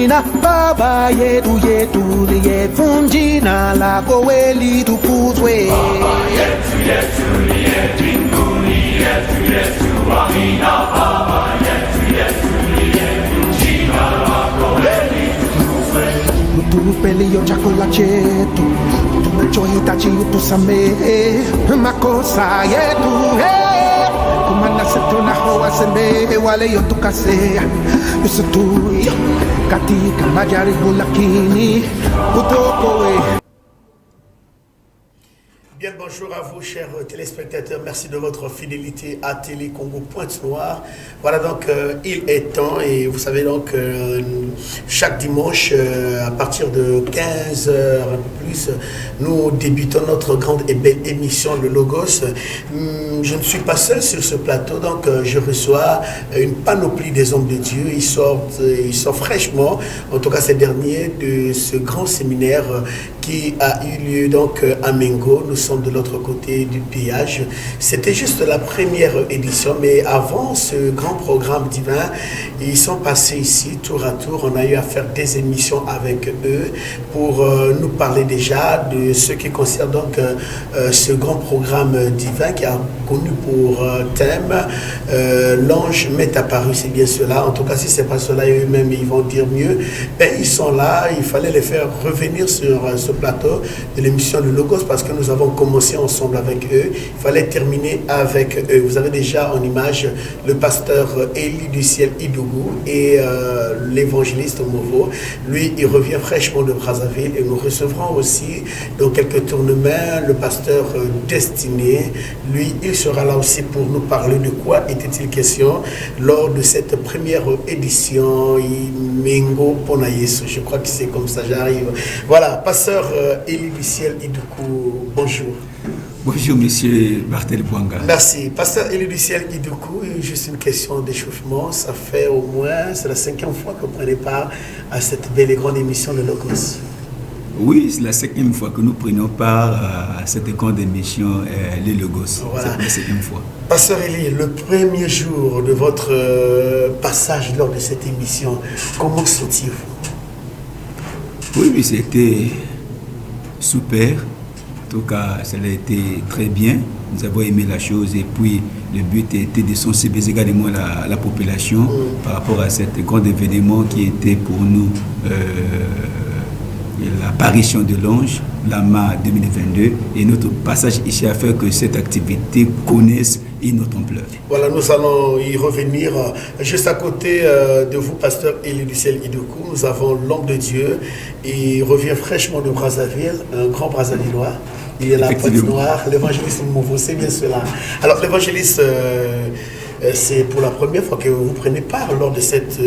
Amina baba yetu yetu liyefunjina lako weli tukuzwe. Baba yetu yetu liye mbinguni, yetu yetu Amina baba yetu yetu liyefunjina lako weli tukuzwe. Utupe leo chakula chetu, tunachohitaji utusamehe makosa yetu, kumana setu na hawasamehe wale yotukasea, usituie katika majaribu lakini utuokoe. Bien le bonjour à vous chers téléspectateurs, merci de votre fidélité à Télé Congo Pointe-Noire. Voilà donc il est temps et vous savez donc chaque dimanche à partir de 15h un peu plus, nous débutons notre grande et belle émission Le Logos. Je ne suis pas seul sur ce plateau, donc je reçois une panoplie des hommes de Dieu. Ils sortent fraîchement, en tout cas ces derniers, de ce grand séminaire qui a eu lieu donc à Mengo. Nous sommes de l'autre côté du péage. C'était juste la première édition, mais avant ce grand programme divin, ils sont passés ici tour à tour. On a eu à faire des émissions avec eux pour nous parler déjà de ce qui concerne donc ce grand programme divin qui a connu pour thème l'ange m'est apparu, c'est bien cela. En tout cas, si c'est pas cela, eux-mêmes ils vont dire mieux. Ben, ils sont là, il fallait les faire revenir sur ce plateau de l'émission Le Logos parce que nous avons commencé ensemble avec eux. Il fallait terminer avec eux. Vous avez déjà en image le pasteur Élie du ciel Idougou et l'évangéliste Movo. Lui, il revient fraîchement de Brazzaville et nous recevrons aussi dans quelques tournements le pasteur Destiné. Lui, il sera là aussi pour nous parler de quoi était-il question lors de cette première édition Mengo Ponayesu. Je crois que c'est comme ça, j'arrive. Voilà, pasteur Élie du ciel Idougou, bonjour. Bonjour, monsieur Bartel Bouanga. Merci. Pasteur Élie du ciel Idougou, juste une question d'échauffement. Ça fait au moins, c'est la 5e fois que vous prenez part à cette belle et grande émission de Logos. Oui, c'est la 5e fois que nous prenons part à cette grande émission, les Logos. Voilà. C'est la 5e fois. Pasteur Élie, le premier jour de votre passage lors de cette émission, comment sentiez-vous? Oui, c'était super. En tout cas, ça a été très bien. Nous avons aimé la chose et puis le but était de sensibiliser également la population par rapport à cet grand événement qui était pour nous l'apparition de l'ange, l'AMA 2022, et notre passage ici a fait que cette activité connaisse une autre ampleur. Voilà, nous allons y revenir. Juste à côté de vous, pasteur Élie du ciel Idougou, nous avons l'homme de Dieu. Il revient fraîchement de Brazzaville, un grand Brazzavillois. Il est la Pointe-Noire, l'évangéliste Movo, c'est bien cela. Alors l'évangéliste, c'est pour la première fois que vous prenez part lors de cette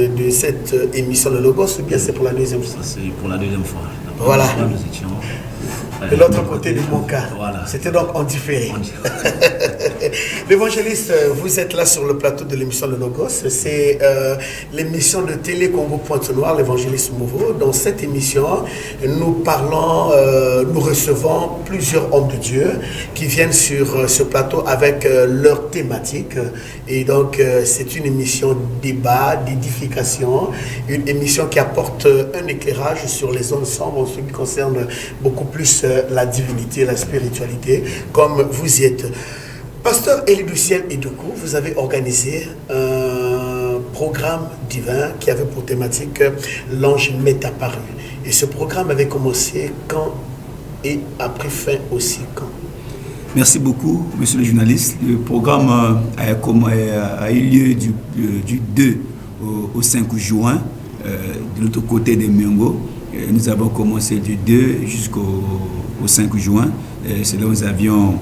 émission de Logos, ou bien c'est pour la deuxième fois? C'est pour la deuxième fois. Voilà. Nous étions de l'autre côté du Monca. Voilà. C'était donc en différé. L'évangéliste, vous êtes là sur le plateau de l'émission Le Logos. C'est l'émission de Télé Congo Pointe-Noire, l'évangéliste Movo. Dans cette émission, nous parlons, nous recevons plusieurs hommes de Dieu qui viennent sur ce plateau avec leur thématique. Et donc, c'est une émission débat, d'édification, une émission qui apporte un éclairage sur les ensembles en ce qui concerne beaucoup plus la divinité, la spiritualité, comme vous y êtes. Pasteur Élie du ciel Idougou, vous avez organisé un programme divin qui avait pour thématique l'ange m'est apparu. Et ce programme avait commencé quand et a pris fin aussi quand? Merci beaucoup, monsieur le journaliste. Le programme a eu lieu du 2 au 5 juin de l'autre côté de Mengo. Nous avons commencé du 2 jusqu'au 5 juin. C'est là où nous avions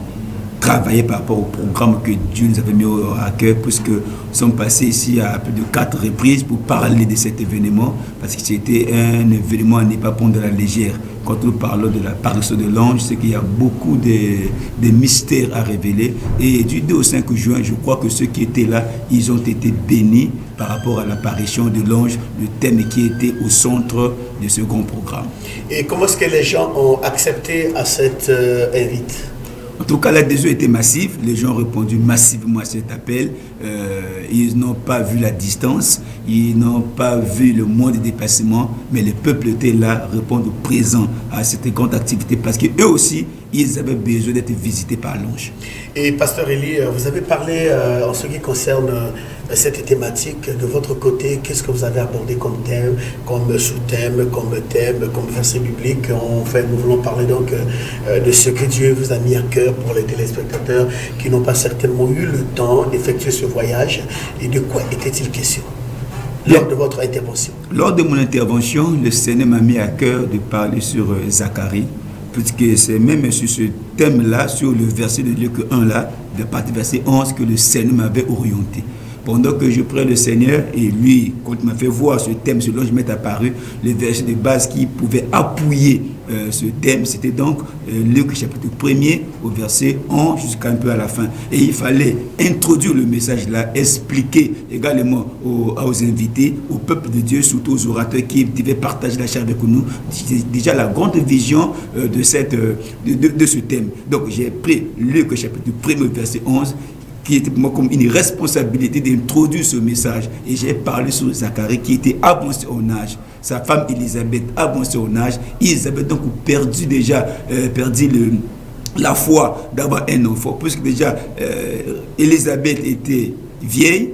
travaillé par rapport au programme que Dieu nous avait mis à cœur, puisque nous sommes passés ici à plus de 4 reprises pour parler de cet événement, parce que c'était un événement à ne pas prendre de la légère. Quand nous parlons de l'apparition de l'ange, c'est qu'il y a beaucoup de mystères à révéler. Et du 2 au 5 juin, je crois que ceux qui étaient là, ils ont été bénis par rapport à l'apparition de l'ange, le thème qui était au centre de ce grand programme. Et comment est-ce que les gens ont accepté à cette invite? En tout cas, l'adhésion était massive. Les gens ont répondu massivement à cet appel. Ils n'ont pas vu la distance, ils n'ont pas vu le mois de déplacement, mais le peuple était là, répondre présent à cette grande activité parce qu'eux aussi, ils avaient besoin d'être visités par l'ange. Et Pasteur Élie, vous avez parlé en ce qui concerne cette thématique. De votre côté, qu'est-ce que vous avez abordé comme thème, comme sous-thème, comme verset biblique? Nous voulons parler donc de ce que Dieu vous a mis à cœur pour les téléspectateurs qui n'ont pas certainement eu le temps d'effectuer ce voyage. Et de quoi était-il question lors de votre intervention? Lors de mon intervention, le Seigneur m'a mis à cœur de parler sur Zacharie, puisque c'est même sur ce thème-là, sur le verset de Luc 1 là, de partir verset 11, que le Seigneur m'avait orienté. Pendant que je prie le Seigneur, et lui, quand il m'a fait voir ce thème, ce dont je m'est apparu, le verset de base qui pouvait appuyer ce thème, c'était donc Luc chapitre 1er au verset 11 jusqu'à un peu à la fin. Et il fallait introduire le message là, expliquer également aux invités, au peuple de Dieu, surtout aux orateurs qui devaient partager la chair avec nous, déjà la grande vision de ce thème. Donc j'ai pris Luc chapitre 1er verset 11, qui était pour moi comme une responsabilité d'introduire ce message. Et j'ai parlé sur Zacharie qui était avancé en âge. Sa femme Élisabeth avancée en âge. Ils avaient donc perdu la foi d'avoir un enfant. Puisque déjà Élisabeth était vieille.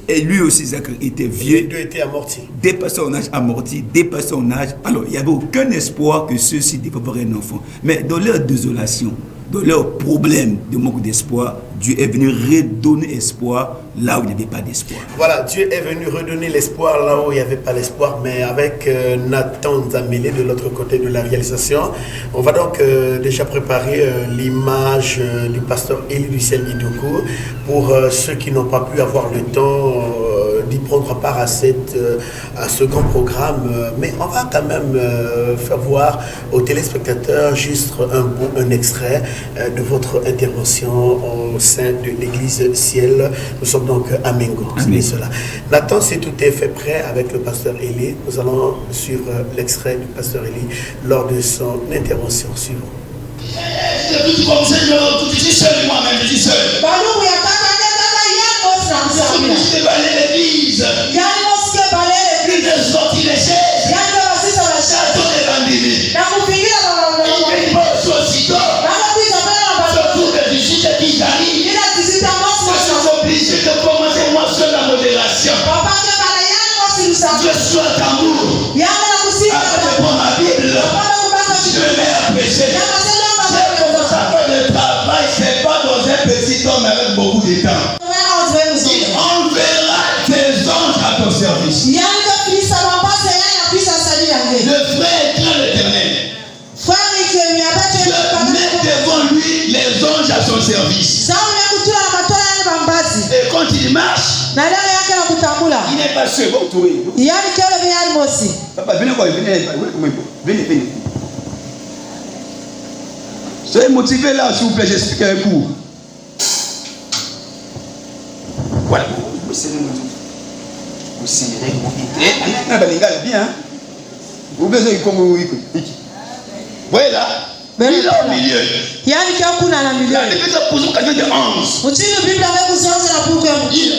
Et lui aussi, Zacharie était vieux. Les deux étaient amortis. Dépassé en âge, amorti, dépassé en âge. Alors, il n'y avait aucun espoir que ceux-ci devaient avoir un enfant. Mais dans leur désolation, dans leur problème de manque d'espoir, Dieu est venu redonner espoir là où il n'y avait pas d'espoir. Voilà, Dieu est venu redonner l'espoir là où il n'y avait pas d'espoir, mais avec Nathan Zamélé de l'autre côté de la réalisation. On va donc déjà préparer l'image du pasteur Élie Lucien Idoko pour ceux qui n'ont pas pu avoir le temps d'y prendre part à ce grand programme. Mais on va quand même faire voir aux téléspectateurs juste un extrait de votre intervention au sein de l'église Ciel. Nous sommes donc à Mengo. C'est cela. Nathan, si tout est fait prêt avec le pasteur Élie, nous allons suivre l'extrait du pasteur Élie lors de son intervention suivante. Je suis comme Seigneur, je suis seul moi-même, je suis seul. Je suis balé l'église. Je suis sorti les chaises. J'attends les bandits. Il ne pas aussitôt. Surtout que je suis qui arrive. Je suis obligé de commencer moi seul la modération. Je suis à tambour. Avec ma Bible. Je mets à prêcher. Le travail, c'est pas dans un petit homme avec beaucoup de temps. Il enverra tes anges à ton service. Le frère craint l'Éternel. Je mets devant lui les anges à son service. Et quand il marche, il n'est pas seul. Papa, venez. Soyez motivé là, s'il vous plaît, j'explique un coup. Voilà. Vous serrez, bien. Vous besoin comme vous. Voyez là. Il est au milieu. Il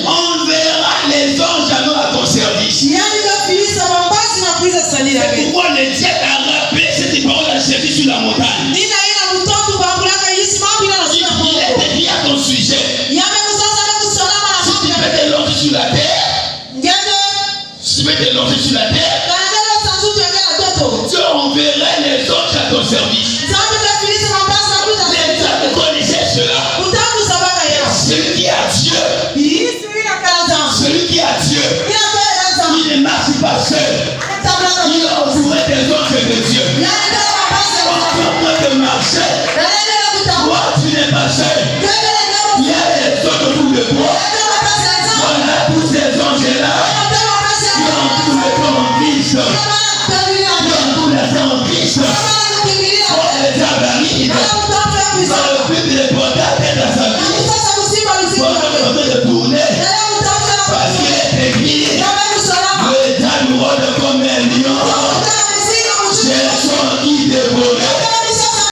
enverra les anges à ton service. C'est pourquoi le diable a rappelé cette parole à service sur la montagne. Il était dit à ton sujet. Si tu mets des langues sur la terre, Dieu enverra les anges à ton service. Les diables connaissaient cela. Celui qui a Dieu, il ne marche pas seul. Il a entouré des anges de Dieu. Quand tu es en train de marcher, toi tu n'es pas seul. Il y a les autres autour de toi.